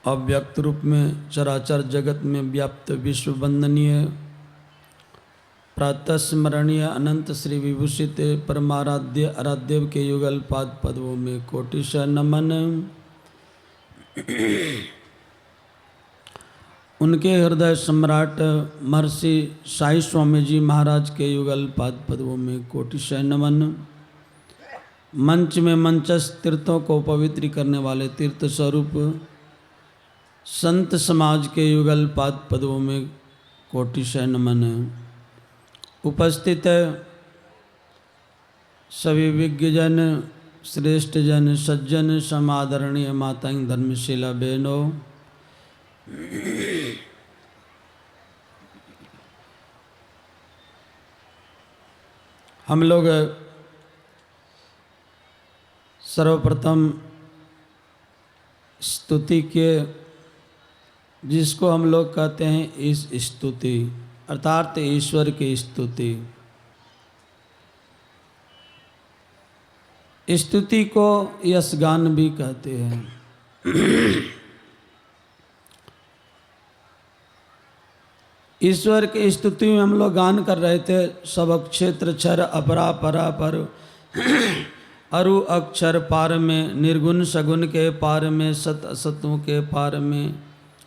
अव्यक्त रूप में चराचर जगत में व्याप्त विश्व वंदनीय प्रातः स्मरणीय अनंत श्री विभूषित परमाराध्य आराध्यव के युगल पाद पदवों में कोटिश नमन। उनके हृदय सम्राट महर्षि साई स्वामी जी महाराज के युगल पाद पदवों में कोटिश नमन। मंच में मंचस्थ तीर्थों को पवित्र करने वाले तीर्थ स्वरूप संत समाज के युगल पाद पदवों में कोटिश नमन। उपस्थित सभी विज्ञजन श्रेष्ठ जन सज्जन समादरणीय माताएं धर्मशिला बहनों, हम लोग सर्वप्रथम स्तुति के, जिसको हम लोग कहते हैं इस स्तुति अर्थात ईश्वर की स्तुति, स्तुति को यशगान भी कहते हैं। ईश्वर की स्तुति में हम लोग गान कर रहे थे। सब क्षेत्र क्षर अपरा परा पर अरु अक्षर पार में, निर्गुण सगुण के पार में, सत असतों के पार में,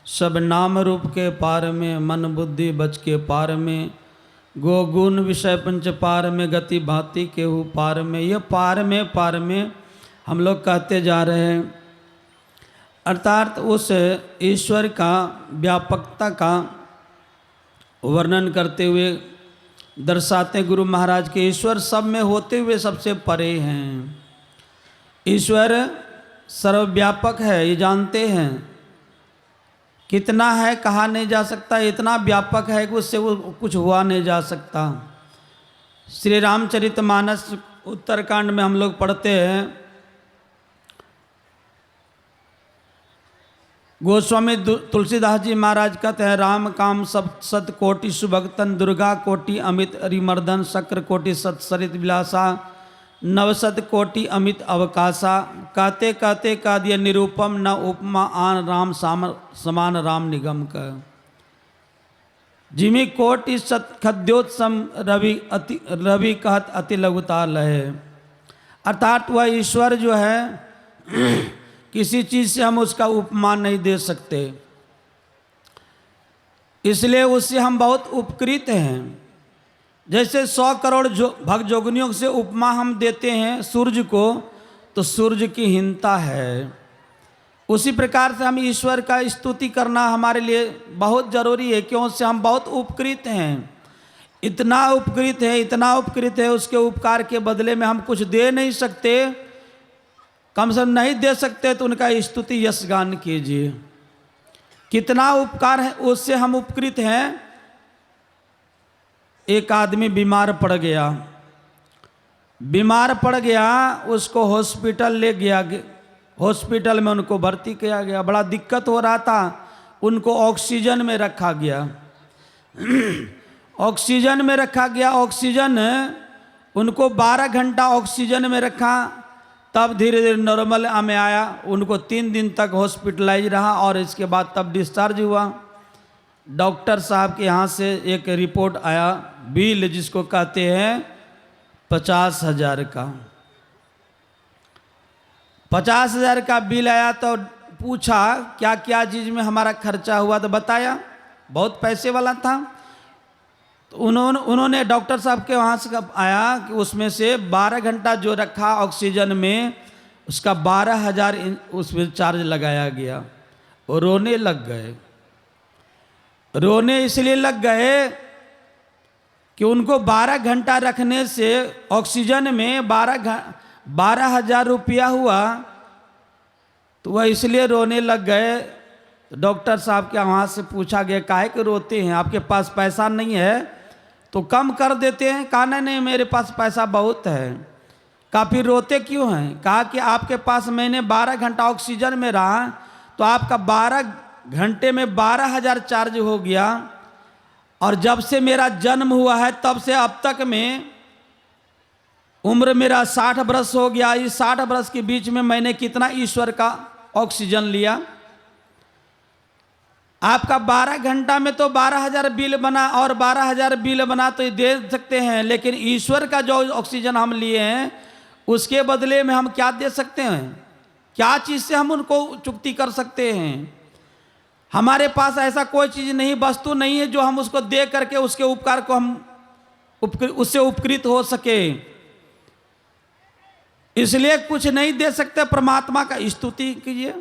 सब नाम रूप के पार में, मन बुद्धि बच के पार में, गो गुण विषय पंच पार में, गति भांति के हु पार में। यह पार में हम लोग कहते जा रहे हैं। अर्थात उस ईश्वर का व्यापकता का वर्णन करते हुए दर्शाते गुरु महाराज के ईश्वर सब में होते हुए सबसे परे हैं। ईश्वर सर्वव्यापक है, ये जानते हैं। कितना है कहा नहीं जा सकता, इतना व्यापक है कि उससे वो कुछ हुआ नहीं जा सकता। श्री रामचरितमानस उत्तरकांड में हम लोग पढ़ते हैं, गोस्वामी तुलसीदास जी महाराज कहते हैं, राम काम सब सत कोटि सुभगतन, दुर्गा कोटि अमित अरिमर्दन, शक्र कोटि सत सरित विलासा, नवसत कोटि अमित अवकाशा। कहते कहते कह दिया निरूपम न उपमा आन राम समान राम निगम का। जिमी कोटि सत खद्योत्सम रवि कहत अति लघुता लहे। अर्थात वह ईश्वर जो है किसी चीज़ से हम उसका उपमान नहीं दे सकते, इसलिए उससे हम बहुत उपकृत हैं। जैसे 100 करोड़ भग जोगनियों से उपमा हम देते हैं सूर्य को, तो सूर्य की हीनता है। उसी प्रकार से हम ईश्वर का स्तुति करना हमारे लिए बहुत जरूरी है, क्यों से हम बहुत उपकृत हैं। इतना उपकृत है, उसके उपकार के बदले में हम कुछ दे नहीं सकते, कम से कम नहीं दे सकते, तो उनका स्तुति यशगान कीजिए। कितना उपकार है, उससे हम उपकृत हैं। एक आदमी बीमार पड़ गया, उसको हॉस्पिटल ले गया, हॉस्पिटल में उनको भर्ती किया गया। बड़ा दिक्कत हो रहा था, उनको ऑक्सीजन में रखा गया। ऑक्सीजन उनको 12 घंटा ऑक्सीजन में रखा, तब धीरे धीरे नॉर्मल में आया। उनको 3 दिन तक हॉस्पिटलाइज रहा और इसके बाद तब डिस्चार्ज हुआ। डॉक्टर साहब के यहाँ से एक रिपोर्ट आया, बिल जिसको कहते हैं 50,000 का। 50,000 का बिल आया तो पूछा क्या क्या चीज़ में हमारा खर्चा हुआ, तो बताया बहुत पैसे वाला था। तो उन्होंने डॉक्टर साहब के वहाँ से आया कि उसमें से 12 घंटा जो रखा ऑक्सीजन में, उसका 12,000 उसमें चार्ज लगाया गया। और रोने इसलिए लग गए कि उनको 12 घंटा रखने से ऑक्सीजन में 12,000 रुपया हुआ, तो वह इसलिए रोने लग गए। डॉक्टर साहब के वहाँ से पूछा गया काहे के रोते हैं, आपके पास पैसा नहीं है तो कम कर देते हैं। कहा नहीं मेरे पास पैसा बहुत है। कहा फिर रोते क्यों हैं? कहा कि आपके पास मैंने 12 घंटा ऑक्सीजन में रहा, तो आपका 12 घंटे में 12,000 चार्ज हो गया, और जब से मेरा जन्म हुआ है तब से अब तक में उम्र मेरा 60 बरस हो गया। इस 60 बरस के बीच में मैंने कितना ईश्वर का ऑक्सीजन लिया। आपका 12 घंटा में तो 12,000 बिल बना और 12,000 बिल बना तो दे सकते हैं, लेकिन ईश्वर का जो ऑक्सीजन हम लिए हैं उसके बदले में हम क्या दे सकते हैं? क्या चीज़ से हम उनको चुकती कर सकते हैं? हमारे पास ऐसा कोई चीज़ नहीं, वस्तु नहीं है जो हम उसको दे करके उसके उपकार को हम उससे उपकृत हो सके। इसलिए कुछ नहीं दे सकते। परमात्मा का स्तुति कीजिए।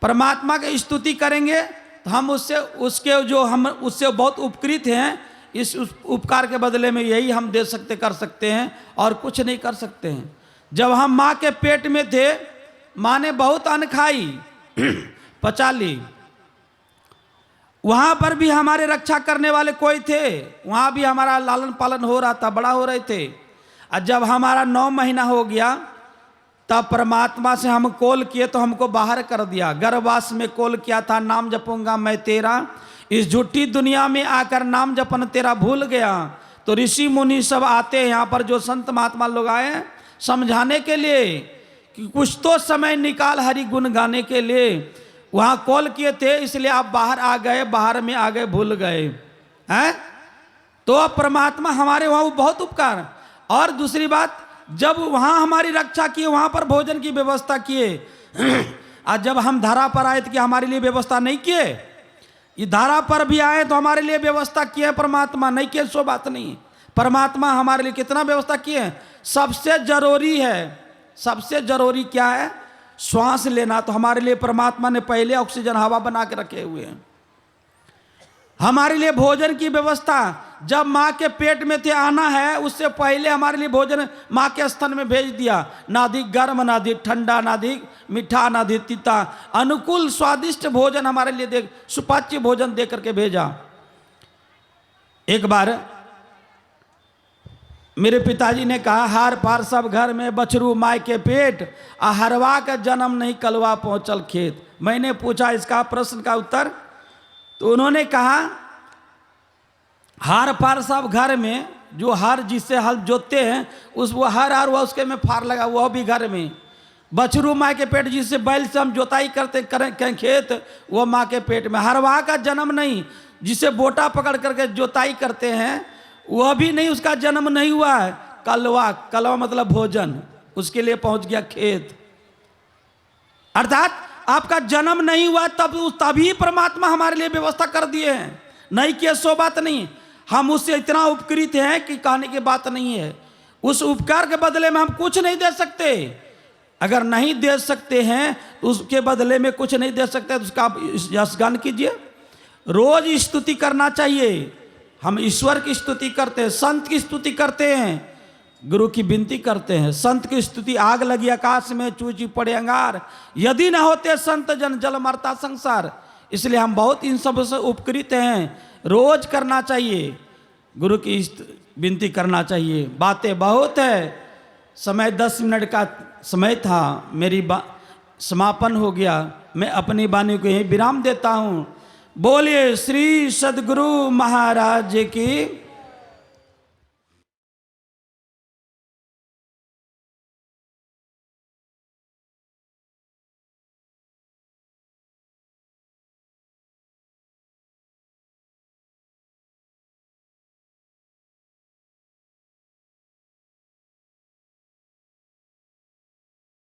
परमात्मा की स्तुति करेंगे तो हम उसके जो हम उससे बहुत उपकृत हैं, इस उपकार के बदले में यही हम दे सकते कर सकते हैं और कुछ नहीं कर सकते हैं। जब हम माँ के पेट में थे, माँ ने बहुत अन्न खाई, पचा ली। वहाँ पर भी हमारे रक्षा करने वाले कोई थे, वहाँ भी हमारा लालन पालन हो रहा था, बड़ा हो रहे थे। और जब हमारा 9 महीना हो गया तब परमात्मा से हम कॉल किए तो हमको बाहर कर दिया। गर्भवास में कॉल किया था, नाम जपूंगा मैं तेरा, इस झूठी दुनिया में आकर नाम जपन तेरा भूल गया। तो ऋषि मुनि सब आते हैं यहाँ पर, जो संत महात्मा लोग आए समझाने के लिए कि कुछ तो समय निकाल हरि गुण गाने के लिए। वहाँ कॉल किए थे, इसलिए आप बाहर आ गए, बाहर में आ गए, भूल गए हैं। तो अब परमात्मा हमारे वहाँ बहुत उपकार। और दूसरी बात, जब वहाँ हमारी रक्षा किए, वहाँ पर भोजन की व्यवस्था किए, और जब हम धारा पर आए तो हमारे लिए व्यवस्था नहीं किए। ये धारा पर भी आए तो हमारे लिए व्यवस्था किए परमात्मा, नहीं किए सो बात नहीं। परमात्मा हमारे लिए कितना व्यवस्था किए। सबसे जरूरी है, सबसे जरूरी क्या है? श्वास लेना। तो हमारे लिए परमात्मा ने पहले ऑक्सीजन हवा बना के रखे हुए हैं। हमारे लिए भोजन की व्यवस्था, जब माँ के पेट में थे आना है, उससे पहले हमारे लिए भोजन माँ के स्तन में भेज दिया। ना अधिक गर्म, ना अधिक ठंडा, ना अधिक मीठा, ना अधिक तीता, अनुकूल स्वादिष्ट भोजन हमारे लिए सुपाच्य भोजन दे करके भेजा। एक बार मेरे पिताजी ने कहा, हार पार सब घर में बछरू माय के पेट, आ हरवा का जन्म नहीं कलवा पहुंचल खेत। मैंने पूछा इसका प्रश्न का उत्तर, तो उन्होंने कहा हार पार सब घर में, जो हर जिससे हल जोतते हैं उस वो हर और वह उसके में फार लगा, वह भी घर में। बछरू माँ के पेट, जिससे बैल से हम जोताई करते करें खेत, वो माँ के पेट में। हरवा का जन्म नहीं, जिसे बोटा पकड़ करके जोताई करते हैं, वह भी नहीं, उसका जन्म नहीं हुआ है। कलवा, कलवा मतलब भोजन, उसके लिए पहुंच गया खेत। अर्थात आपका जन्म नहीं हुआ तभी परमात्मा हमारे लिए व्यवस्था कर दिए हैं, नहीं किए सो बात नहीं। हम उससे इतना उपकृत हैं कि कहने की बात नहीं है। उस उपकार के बदले में हम कुछ नहीं दे सकते। अगर नहीं दे सकते हैं तो उसके बदले में कुछ नहीं दे सकते, तो उसका यशगान कीजिए। रोज स्तुति करना चाहिए। हम ईश्वर की स्तुति करते हैं, संत की स्तुति करते हैं, गुरु की विनती करते हैं। संत की स्तुति, आग लगी आकाश में चूची पड़े अंगार, यदि न होते संत जन जल मरता संसार। इसलिए हम बहुत इन सब से उपकृत हैं। रोज करना चाहिए, गुरु की विनती करना चाहिए। बातें बहुत है, समय 10 मिनट का समय था, मेरी समापन हो गया। मैं अपनी वाणी को यहीं विराम देता हूँ। बोलिए श्री सद्गुरु महाराज की।